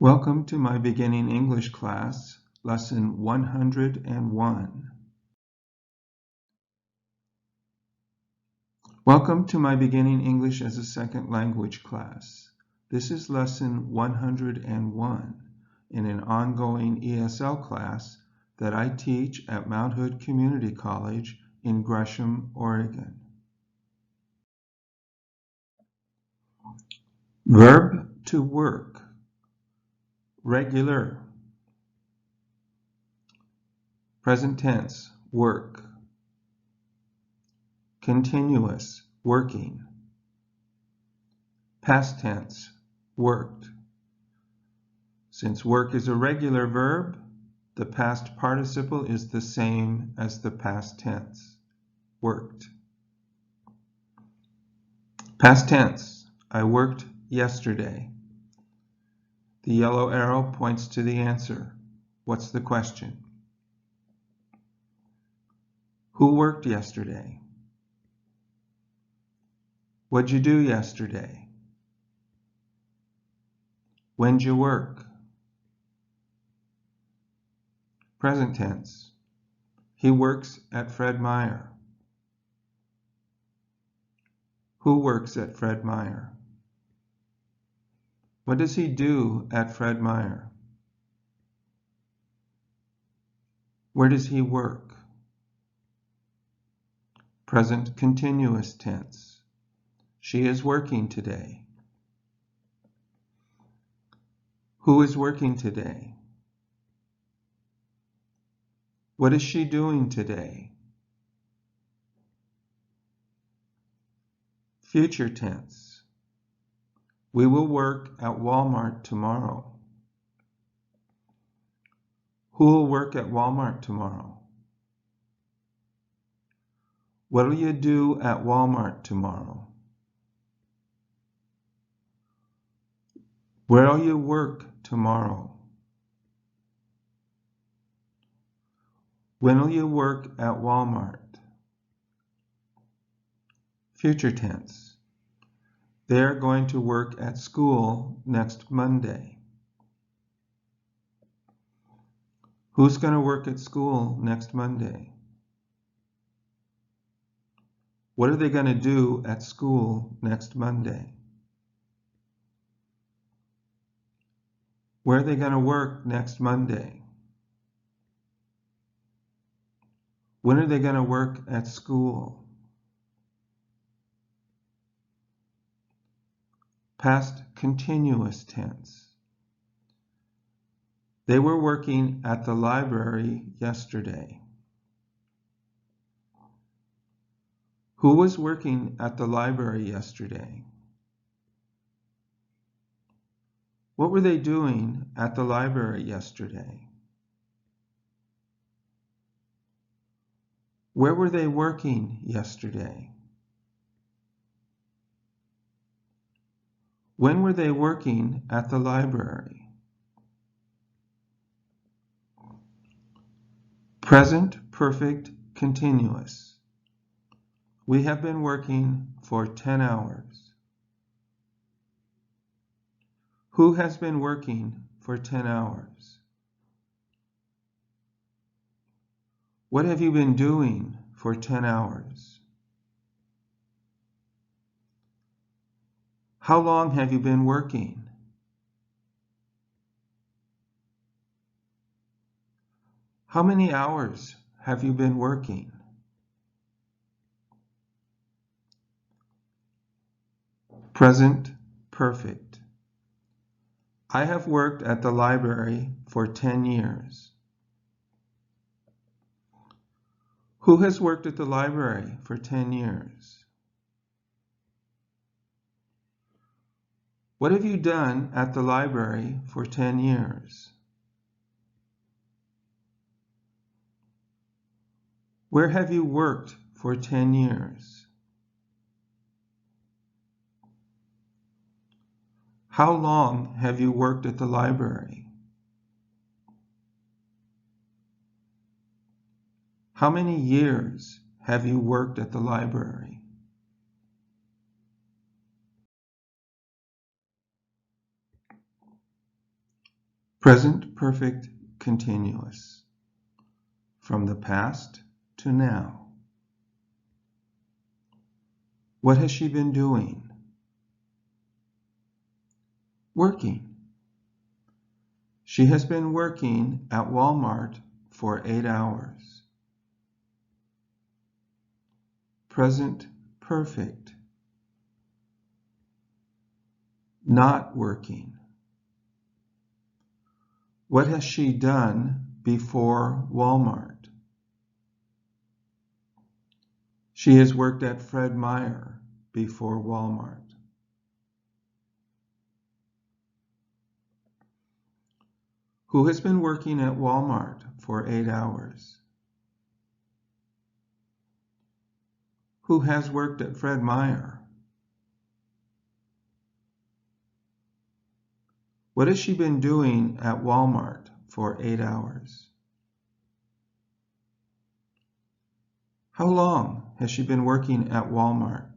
Welcome to my beginning English class, lesson 101. Welcome to my beginning English as a second language class. This is lesson 101 in an ongoing ESL class that I teach at Mount Hood Community College in Gresham, Oregon. Verb to work. Regular. Present tense, work. Continuous, working. Past tense, worked. Since work is a regular verb, the past participle is the same as the past tense, worked. Past tense, I worked yesterday. The yellow arrow points to the answer. What's the question? Who worked yesterday? What'd you do yesterday? When'd you work? Present tense. He works at Fred Meyer. Who works at Fred Meyer? What does he do at Fred Meyer? Where does he work? Present continuous tense. She is working today. Who is working today? What is she doing today? Future tense. We will work at Walmart tomorrow. Who will work at Walmart tomorrow? What will you do at Walmart tomorrow? Where will you work tomorrow? When will you work at Walmart? Future tense. They're going to work at school next Monday. Who's going to work at school next Monday? What are they going to do at school next Monday? Where are they going to work next Monday? When are they going to work at school? Past continuous tense. They were working at the library yesterday. Who was working at the library yesterday? What were they doing at the library yesterday? Where were they working yesterday? When were they working at the library? Present perfect continuous. We have been working for 10 hours. Who has been working for 10 hours? What have you been doing for 10 hours? How long have you been working? How many hours have you been working? Present perfect. I have worked at the library for 10 years. Who has worked at the library for 10 years? What have you done at the library for 10 years? Where have you worked for 10 years? How long have you worked at the library? How many years have you worked at the library? Present perfect continuous. From the past to now. What has she been doing? Working. She has been working at Walmart for 8 hours. Present perfect. Not working. What has she done before Walmart? She has worked at Fred Meyer before Walmart. Who has been working at Walmart for 8 hours? Who has worked at Fred Meyer? What has she been doing at Walmart for 8 hours? How long has she been working at Walmart?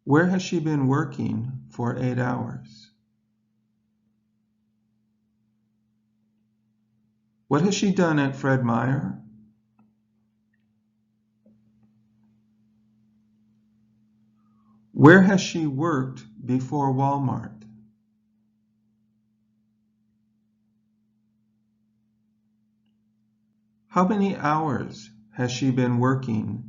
Where has she been working for 8 hours? What has she done at Fred Meyer? Where has she worked before Walmart? How many hours has she been working?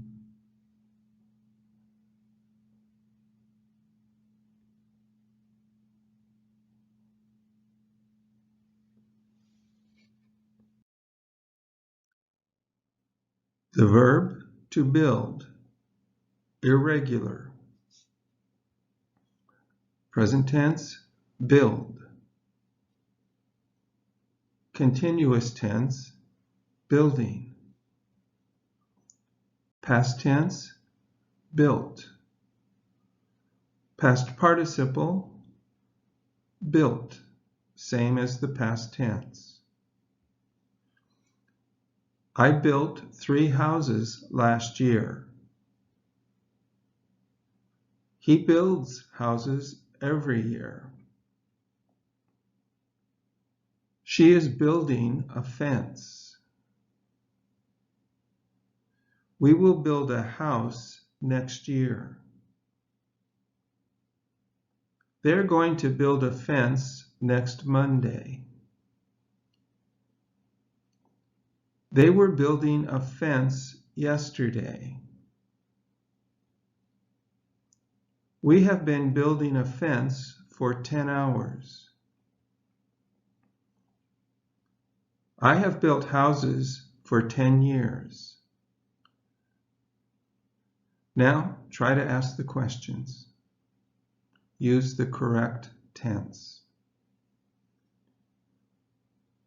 The verb to build. Irregular. Present tense, build. Continuous tense, building. Past tense, built. Past participle, built, same as the past tense. I built 3 houses last year. He builds houses every year. She is building a fence. We will build a house next year. They're going to build a fence next Monday. They were building a fence yesterday. We have been building a fence for 10 hours. I have built houses for 10 years. Now try to ask the questions. Use the correct tense.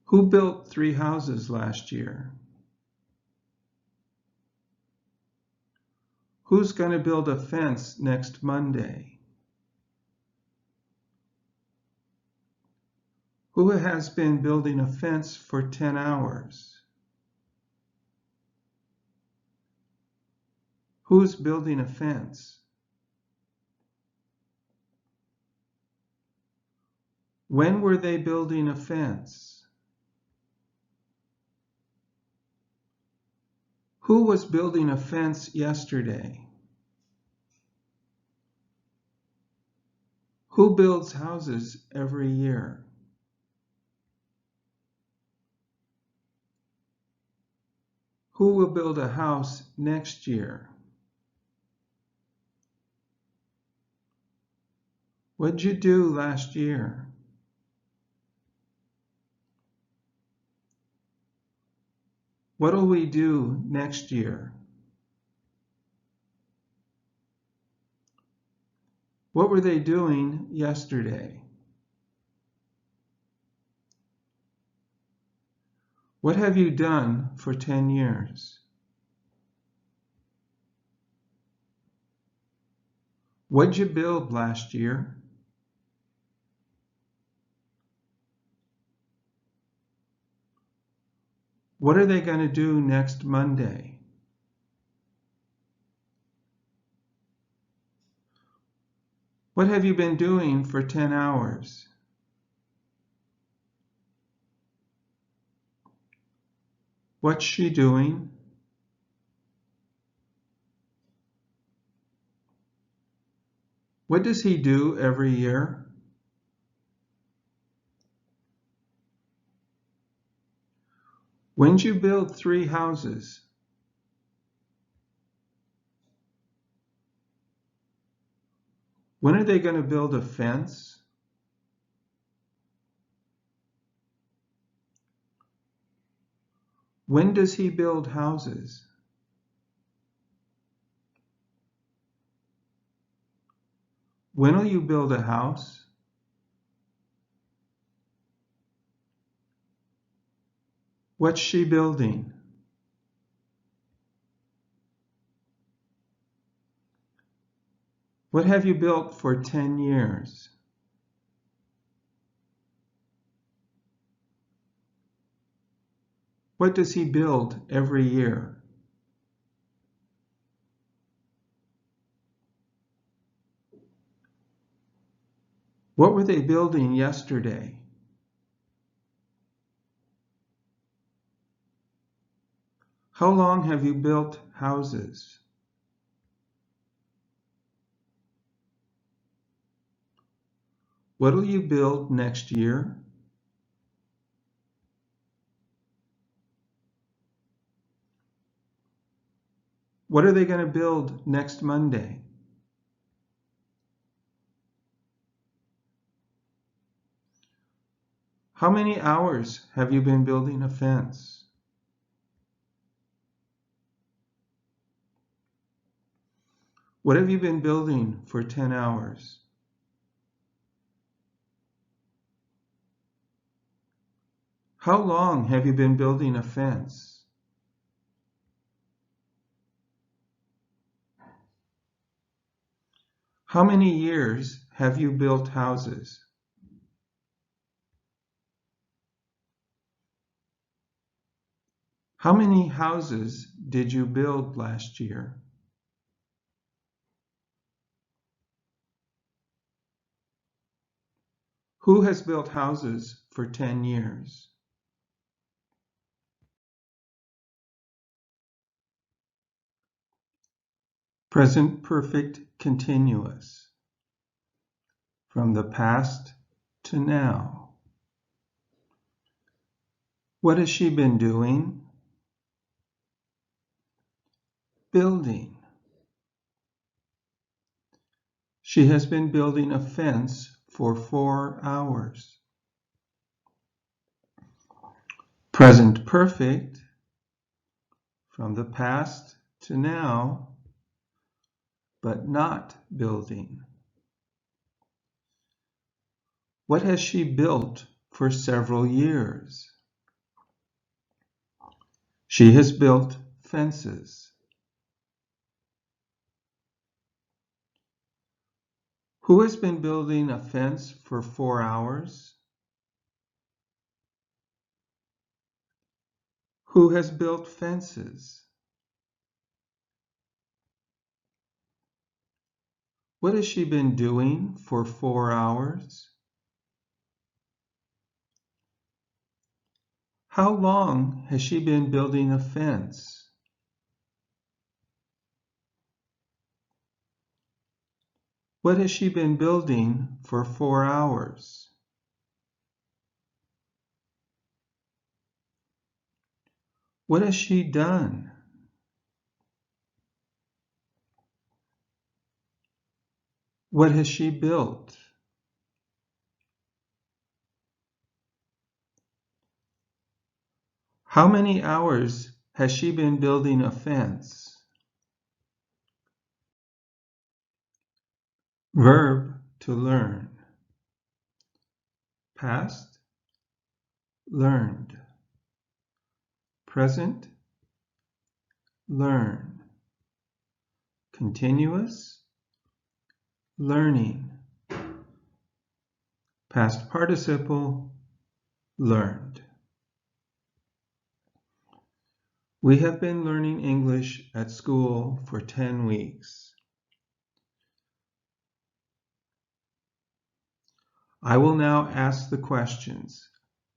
Who built 3 houses last year? Who's going to build a fence next Monday? Who has been building a fence for 10 hours? Who's building a fence? When were they building a fence? Who was building a fence yesterday? Who builds houses every year? Who will build a house next year? What'd you do last year? What'll we do next year? What were they doing yesterday? What have you done for 10 years? What'd you build last year? What are they going to do next Monday? What have you been doing for 10 hours? What's she doing? What does he do every year? When'd you build 3 houses? When are they going to build a fence? When does he build houses? When will you build a house? What's she building? What have you built for 10 years? What does he build every year? What were they building yesterday? How long have you built houses? What'll you build next year? What are they going to build next Monday? How many hours have you been building a fence? What have you been building for 10 hours? How long have you been building a fence? How many years have you built houses? How many houses did you build last year? Who has built houses for 10 years? Present perfect continuous. From the past to now. What has she been doing? Building. She has been building a fence for 4 hours. Present perfect. From the past to now, but not building. What has she built for several years? She has built fences. Who has been building a fence for 4 hours? Who has built fences? What has she been doing for 4 hours? How long has she been building a fence? What has she been building for 4 hours? What has she done? What has she built? How many hours has she been building a fence? Verb to learn. Past, learned. Present, learn. Continuous, learning. Past participle, learned. We have been learning English at school for 10 weeks. I will now ask the questions.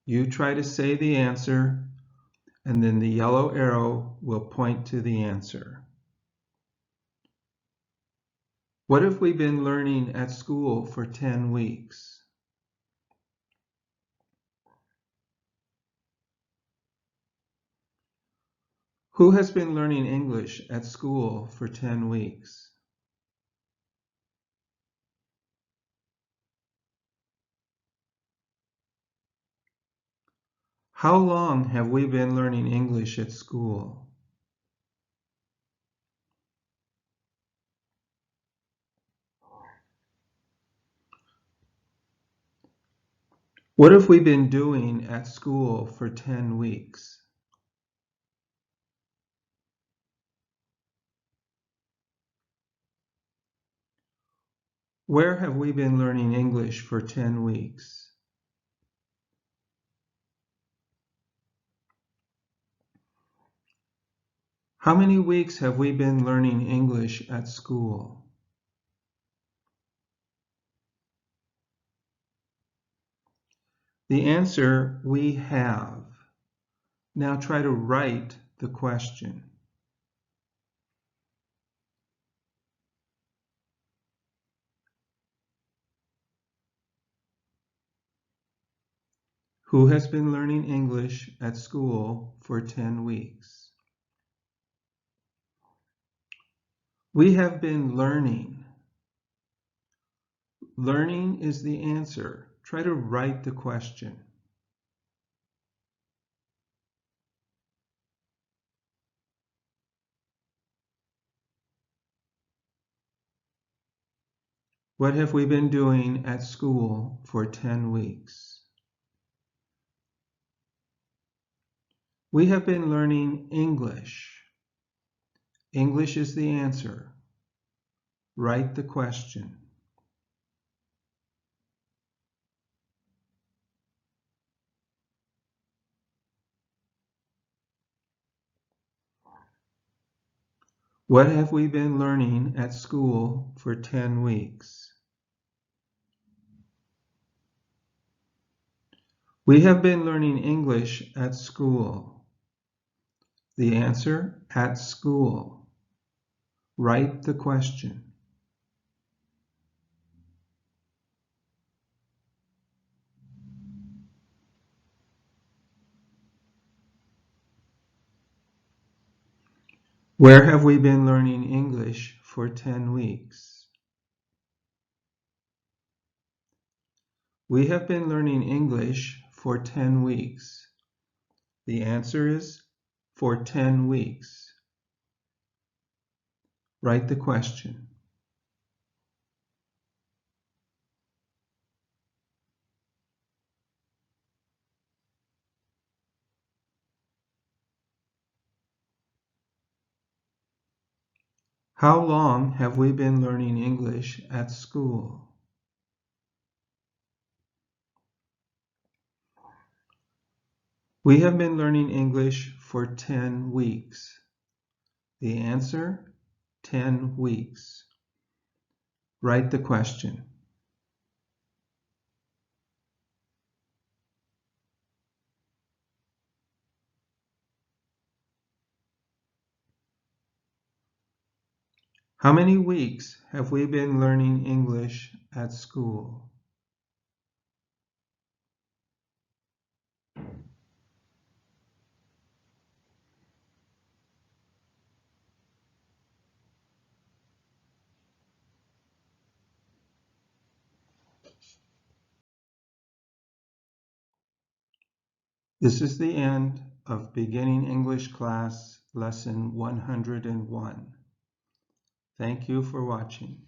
You try to say the answer, and then the yellow arrow will point to the answer. What have we been learning at school for 10 weeks? Who has been learning English at school for 10 weeks? How long have we been learning English at school? What have we been doing at school for 10 weeks? Where have we been learning English for 10 weeks? How many weeks have we been learning English at school? The answer, we have. Now try to write the question. Who has been learning English at school for 10 weeks? We have been learning. Learning is the answer. Try to write the question. What have we been doing at school for 10 weeks? We have been learning English. English is the answer. Write the question. What have we been learning at school for 10 weeks? We have been learning English at school. The answer, at school. Write the question. Where have we been learning English for 10 weeks? We have been learning English for 10 weeks. The answer is for 10 weeks. Write the question. How long have we been learning English at school? We have been learning English for 10 weeks. The answer, 10 weeks. Write the question. How many weeks have we been learning English at school? This is the end of Beginning English Class Lesson 101. Thank you for watching.